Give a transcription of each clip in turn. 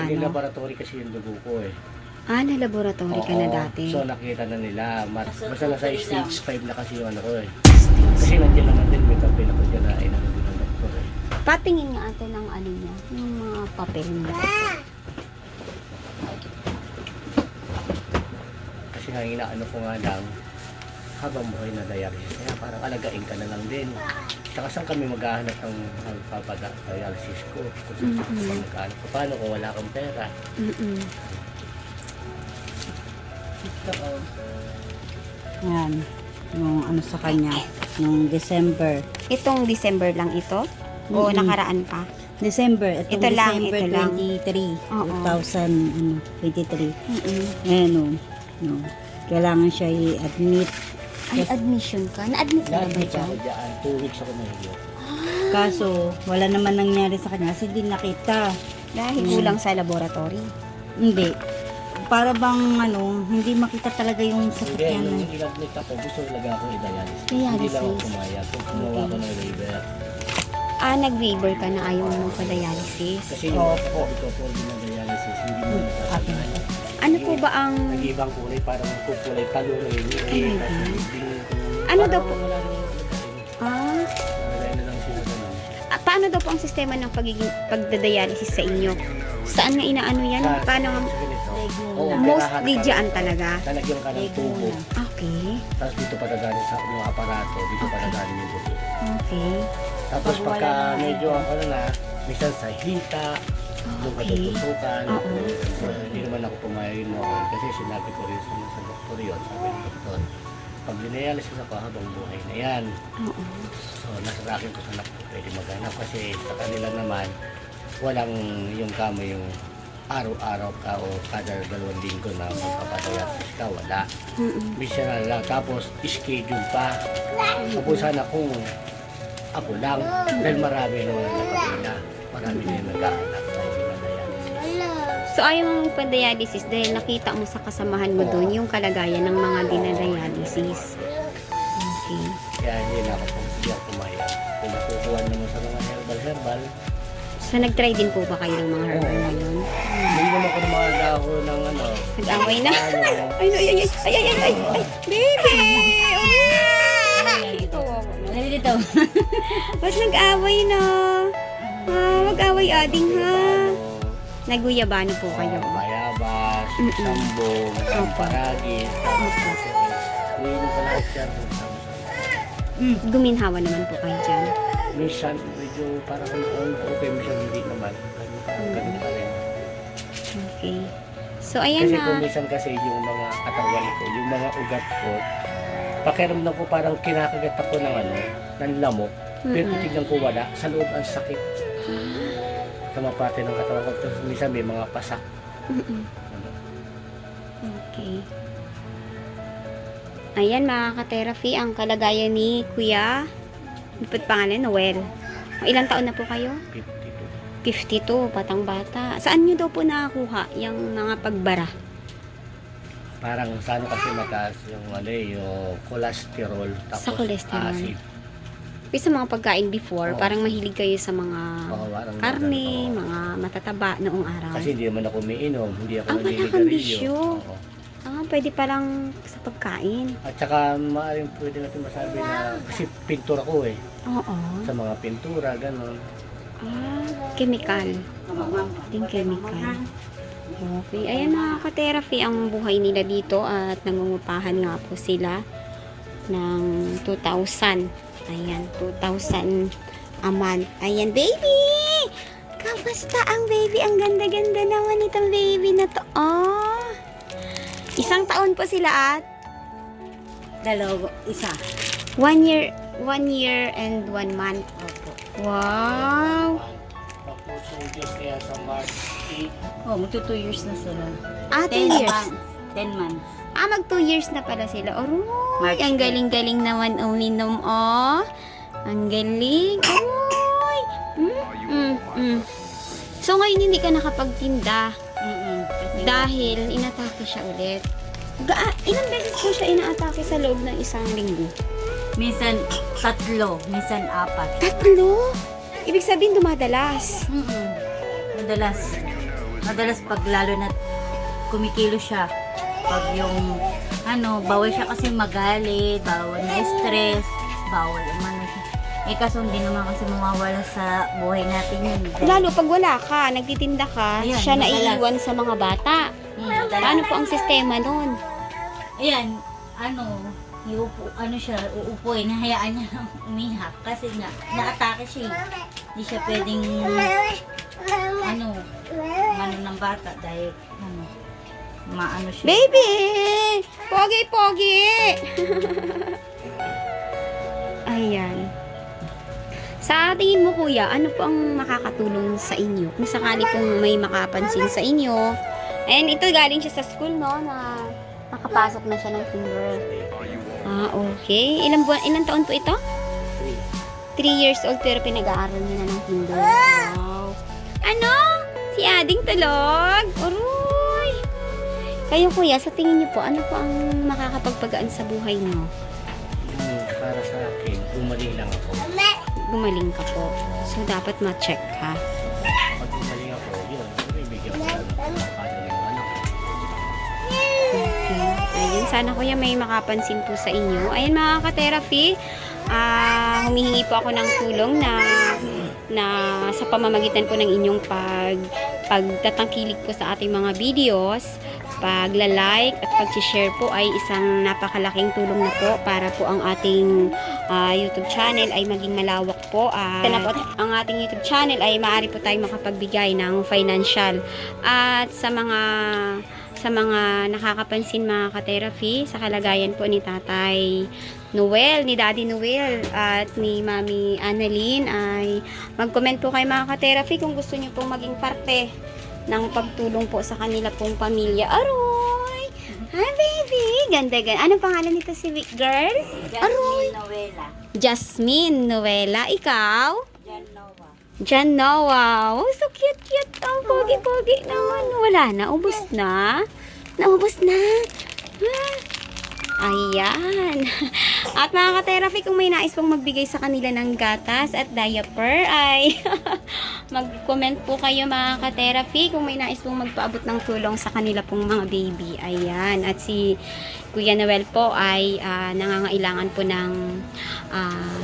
Laboratory kasi yung dugo ko eh. Na laboratory ka na Oo. dati. So nakita na nila. Basta nasa stage 5 na kasi yung ano ko eh. Kasi nandiyan naman din, may kapila ko dyan na inano din ng doktor eh. Patingin nga ate ng ano niya, yung mga papel niya. Kasi nga inaano ko nga lang, habang buhay na dialysis. Kaya parang alagain ka na lang din. Saka saan kami maghahanap ng dialysis ko? Kung saan ka maghahanap. Paano kung wala kang pera? Yan. Yung ano sa kanya. Yung December. Itong December lang ito? O nakaraan pa? December. Ito lang, December ito lang. 23. Oo. 2023. Ayan o. No. Kailangan siya i-admit. Ay, admission ka? Na-admit ka na ba Nakita dyan? ko dyan, 2 weeks ako nahiyo. Kaso, wala naman nangyari sa kanya kasi di nakita. Dahil kulang sa laboratory. Hindi. Para bang ano, hindi makita talaga yung sakit Hindi, niya. nung na- in-admit ako, gusto talaga ako i-dialysis. Dialysis. Hindi lang ako pumayag. Kung gumawa ko ng waiver. Nag-waiver ka na ayaw mo pa-dialysis. Kasi yung sabi ko po ng dialysis, hindi mo natatanay. Ano po ba ang... Nag-ibang kulay, parang kulay talo na yun. Ano daw po? Wala nang wala na lang sila ganun. Paano daw po ang sistema ng pagdadialysis sa inyo? Saan nga inaano yan? Paano nga? Sa ganito. Leg Oo, muna. Mostly perahan dyan talaga. pa. Lalagyan ka ng Leg tubo. muna. Okay. Tapos dito padadaanin sa yung aparato, dito padadaanin yung dugo. Okay. Tapos Pag pagka wala na medyo ako na, minsan sa hita, doon ka Okay. tutusukan. Oo. So, hindi naman ako pumayagin mo ako kasi sinabi ko rin sa doktor yun, sabi ng doktor. Pag dinialysis ako habang buhay na yan. Oo. So, nasa akin ko sa anak ko pwede maghanap kasi sa kanila naman, walang yung kamo yung araw-araw ka o kada 2 linggo na magpapadialysis ka, wala. Bisa na lang. Tapos, schedule pa. Tapos sana kung ako lang, dahil marami naman ang nakapila. Marami na yung naghahanap na hindi na dialysis. So ayaw mong pa-dialysis dahil nakita mo sa kasamahan mo doon yung kalagayan ng mga dinadialysis. Okay. Kaya hindi na ako pumayag. Pinakukuha naman sa mga herbal. So nag-try din po ba kayo ng mga herbal na yun? Hindi naman ako ako ng ano. Nag-away na? ano, Ay, baby! Ito. Dali dito. Ba't nag-away na? Mag-away ading ha. Naguyabano po kayo. Bayabas, sambong, paragis, hindi mo pa lahat yan. Guminhawa naman po kayo dyan. Minsan, medyo parang okay, minsan hindi naman. Ganun pa rin. Okay. So ayan Kasi kung na. minsan kasi yung mga katawan ko, yung mga ugat ko, pakiramdam ko parang kinakagat ako ng ano, ng lamok. Pero titignan ko wala, sa loob ang sakit. Sa mga parte ng katawan ko, tapos minsan may mga pasak. Ano. Okay. Ayan mga ka-therapy, ang kalagayan ni Kuya. Ano po pangalan? Noel. Ilang taon na po kayo? 52. 52, batang bata. Saan nyo daw po nakakuha yung mga pagbara? Parang sa ano kasi mataas yung ano yung cholesterol tapos Sa cholesterol. acid. Kasi sa mga pagkain before, Oo. parang mahilig kayo sa mga Oo, parang karne, ganun, oo. mga matataba noong araw. Kasi hindi naman ako umiinom, hindi ako wala kang naninigarilyo. bisyo. Oo. Pwede palang sa pagkain. At saka maaaring pwede natin masabi na kasi pintura ko eh. Oo. Sa mga pintura, gano'n. Chemical. Ating chemical. Okay. Ayan mga ka-therapy ang buhay nila dito at nangungupahan nga po sila ng 2,000. Ayan, 2,000 a month. Ayan, baby! Kamusta ang baby? Ang ganda-ganda naman itong baby na to. Oh! 1 taon po sila at Dalawa, isa. 1 year and 1 month. Opo. Wow! Tapos yung Diyos kaya sa March 8, Oh, magto 2 years na sila. 2 10 years. months. 10 months. Mag 2 years na pala sila. Aroy, March ang 8. galing-galing naman uminom, oh. Ang galing. Aroy. So, ngayon hindi ka nakapagtinda Kasi dahil inatake siya ulit. Ilang beses po siya inaatake sa loob ng 1 linggo? minsan 3, minsan 4. 3? Ibig sabihin dumadalas. Madalas. Madalas pag lalo na kumikilo siya, pag yung bawal siya kasi magalit, bawal na stress, bawal umano siya. Eh kaso hindi naman kasi mawawala sa buhay natin yun. Lalo pag wala ka, nagtitinda ka, Ayan, siya madalas. naiiwan sa mga bata. Paano po ang sistema nun? Ayan, uupo nahayaan niya lang umihak kasi nga, naatake siya eh. Hindi siya pwedeng, ng bata dahil, maano siya. Baby! Pogi! Ayan. Sa tingin mo kuya, ano po ang makakatulong sa inyo? Kung sakali pong may makapansin sa inyo. And ito galing siya sa school, no? Na nakapasok na siya ng kinder. Ah, okay. Ilang taon po ito? 3 years old pero pinag-aaral niya na ng kinder. Wow. Ano? Si Ading tulog? Uruy! Kayo kuya, sa tingin niyo po, ano po ang makakapagpagaan sa buhay niyo? Para sa akin, gumaling lang ako. Gumaling ka po. So, dapat ma-check ka. Pag gumaling ako, yun, bibigyan ko lang ng paano yung Okay. Ayun, sana kuya may makapansin po sa inyo. Ayun mga ka-therapy, humihingi po ako ng tulong na sa pamamagitan po ng inyong pagtatangkilik po sa ating mga videos, pagla-like at pag-share po ay isang napakalaking tulong na po para po ang ating YouTube channel ay maging malawak po. Ang ating YouTube channel ay maaari po tayong makapagbigay ng financial. At sa mga nakakapansin mga ka-therapy, sa kalagayan po ni Tatay Noel, ni Daddy Noel at ni Mami Annalyn ay mag-comment po kayo mga ka-therapy kung gusto nyo pong maging parte ng pagtulong po sa kanila pong pamilya. Aroy! Hi baby! Ganda. Anong pangalan nito si girl? Aroy! Jasmine Noela. Ikaw? Jan Noah. Oh, so cute. Oh, pogi naman. Wala na. Ubus na. Naubos na. Ayan. At mga ka-therapy, kung may nais pong magbigay sa kanila ng gatas at diaper, ay mag-comment po kayo mga ka-therapy kung may nais pong magpaabot ng tulong sa kanila pong mga baby. Ayan. At si Kuya Noel po ay nangangailangan po ng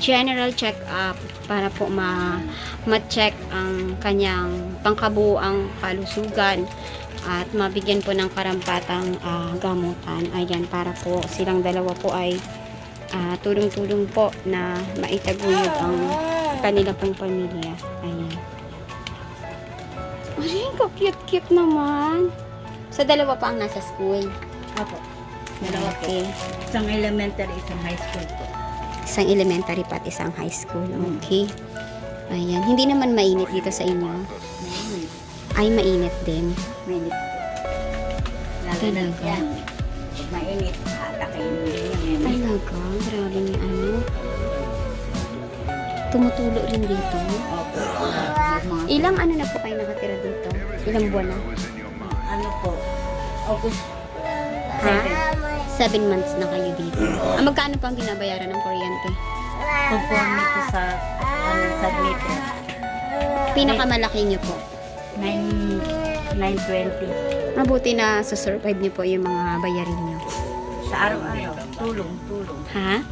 general check-up para po ma-check ang kanyang pangkabuang kalusugan at mabigyan po ng karampatang gamutan. Ayan, para po silang dalawa po ay tulong-tulong po na maitaguyod ang kanila pong pamilya. Ayan. Ay, cute naman. Sa dalawa pa ang nasa school. Opo. Dalawa po. Okay. Isang elementary, isang high school po. Isang elementary pa at isang high school. Okay. Ayan. Hindi naman mainit dito sa inyo. Ay, mainit din. Mainit po. Lalo na Talaga? yan. Pag mainit, atakayin mo yun. Talaga? Grabe ni ano. Tumutulo rin dito. Opo. Ilang ano na po kayo nakatira dito? Ilang buwan na? Ano po? August. Ha? 7 months na kayo dito. Magkano pa ang binabayaran ng kuryente? Conforme po sa meter. Pinakamalaki niyo po. 920. Mabuti na susurvive niyo po yung mga bayarin niyo. Sa araw-araw. Tulong. Ha?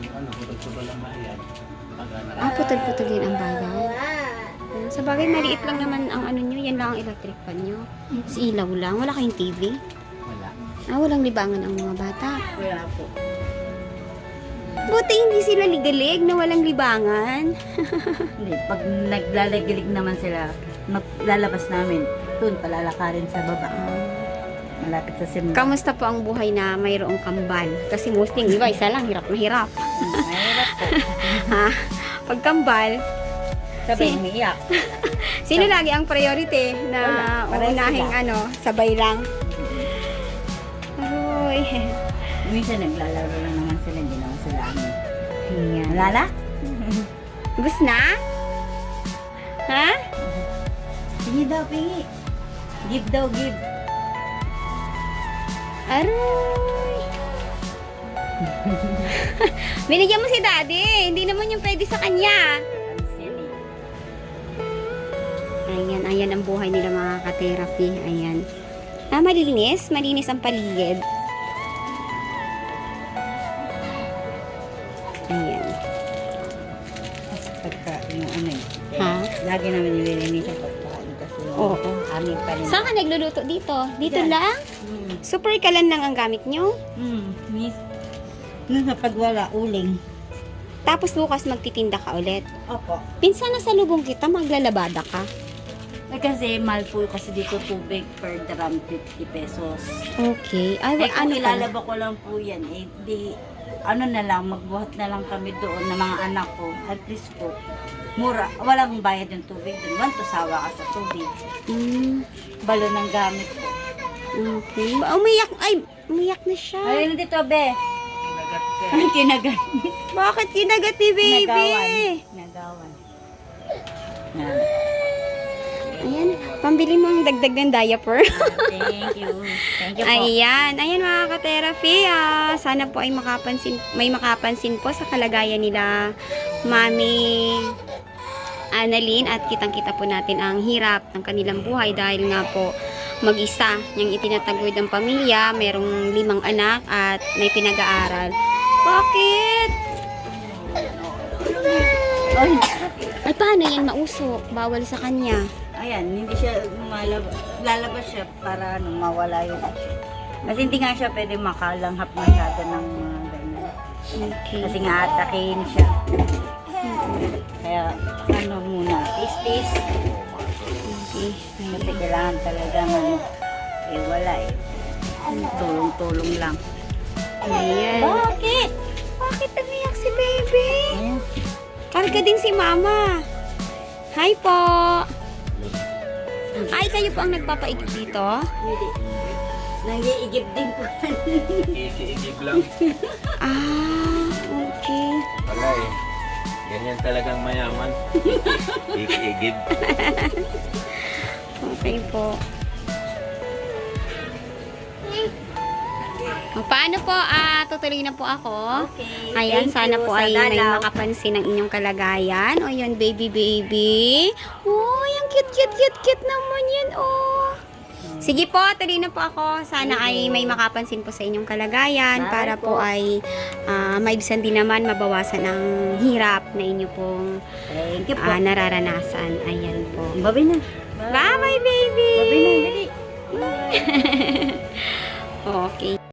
putol-putol ang bayan. Putol-putol din ang bayan. Sa bagay, maliit lang naman ang ano nyo. Yan lang ang electric fan nyo. Si ilaw lang. Wala kayong TV? Wala. Walang libangan ang mga bata. Wala po. Buti hindi sila ligalig na walang libangan. Hindi. Pag naglalagalig naman sila, lalabas namin. Doon, palalakarin sa baba. Malapit sa simba. Kamusta po ang buhay na mayroong kambal? Kasi mostly, di ba, isa lang, hirap na hirap. Mahirap po. Ha? Pag kambal, Sabay umiiyak. sino lagi ang priority na Wala, pareho unahing sila. sabay lang? Aroy. Minsan naglalaro lang naman sila, hindi naman sila ano. Ayan. Wala na? Bus na? Ha? Pingi daw, pingi. Give daw, give. Aroy. Binigyan mo si daddy. Hindi naman yung pwede sa kanya. Ang silly. Ayan ang buhay nila mga ka-therapy. Ayan. Malinis. Malinis ang paligid. Ayan. Pagka, yung ano eh. Ha? Lagi namin nililinis ang pagkain kasi yung Oo. amin pa rin. Saan ka nagluluto dito? Dito Diyan. lang? Super kalan lang ang gamit nyo? Miss. Nung sa pagwala, uling. Tapos bukas magtitinda ka ulit. Opo. Pinsan na sa lubong kita, maglalabada ka. Eh, kasi mahal po kasi dito tubig per drum 50 pesos. Okay. Ay, Eh kung ano pala? ilalaba ko lang po yan, eh di, ano na lang, magbuhat na lang kami doon ng mga anak ko. At least po, mura. Walang bayad yung tubig doon. Want to sawa ka sa tubig. Mm, Balo ng gamit ko. okay. Umiyak. Ay, umiyak na siya. Ayun dito, be. Kinagat. Bakit kinagat ni baby? Nagawan. Yan. Ayan, pambili mo ang dagdag ng diaper. Thank you. Thank you po. Ayan, ayan mga ka-therapy. Sana po ay may makapansin po sa kalagayan nila Mami Annalyn at kitang-kita po natin ang hirap ng kanilang buhay dahil nga po mag-isa niyang itinataguyod ang pamilya, merong 5 anak at may pinag-aaral. Bakit? Ay, Ay, paano yan mausok? Bawal sa kanya. ayan, hindi siya lalabas siya para ano, mawala yung kasi hindi nga siya pwede makalanghap masyado ng mga ganyan. Okay. Kasi nga atakin siya. Kaya ano muna, tis-tis. Okay. Kasi kailangan talaga ano, eh wala eh. Tulong-tulong lang. Ayan. Bakit? Bakit umiyak si baby? Ayan. Karga din si mama. Hi po. Ay, kayo po ang nagpapaigib dito? Hindi. Nag-iigib din po. Iigib lang. Okay. Wala eh. Ganyan talagang mayaman. Iigib. Okay po. Paano po? Tutuloy na po ako. Okay. Ayan, Thank sana you po sa ay may dalaw. makapansin ng inyong kalagayan. O yun, baby. Uy, ang cute naman yan, oh. Sige po, tuloy na po ako. Sana ay may makapansin po sa inyong kalagayan Bye para po po. ay maibsan din naman, mabawasan ang hirap na inyo pong Thank you po. nararanasan. Ayan po. Babi na. Bye-bye, baby! Babi na, dali. Okay.